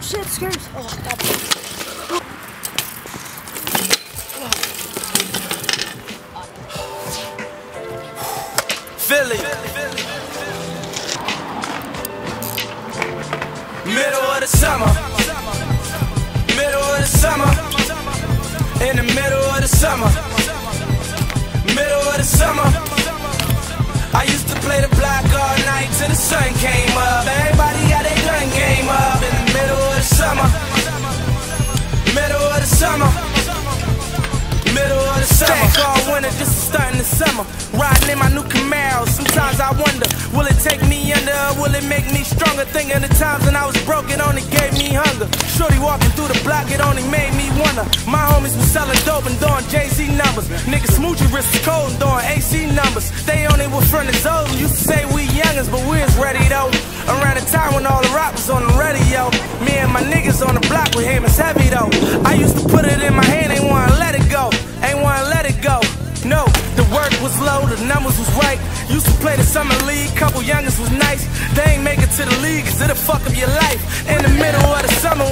shit, screws. Oh, God. Philly. Middle of the summer. Middle of the summer. In the middle of the summer. Middle of the summer. I used to play the block all night till the sun came up. Everybody got their gun game up. In the middle of the summer. Middle of the summer. Middle of the summer. Stack all winter, just starting the summer. Riding in my new Camaro. Sometimes I wonder, will it take me under or will it make me stronger? Thinking the times when I was broke, it only gave me hunger. Shorty walking through the block, it only made me wonder. My homies was selling dope and doing Jay-Z numbers. Niggas smooching wrists cold and doing AC numbers. They only were from the zone. Used to say we youngins, but we was ready though. Around the time when all the rap was on the radio. Me and my niggas on the block with him, it's heavy though. I used to put it in my hand, ain't wanna let it go. Ain't wanna let it go. No, the work was low, the numbers was right. Used to play the summer league, couple youngins was nice. They ain't make it to the league, cause it'll fuck up your life. In the middle of the summer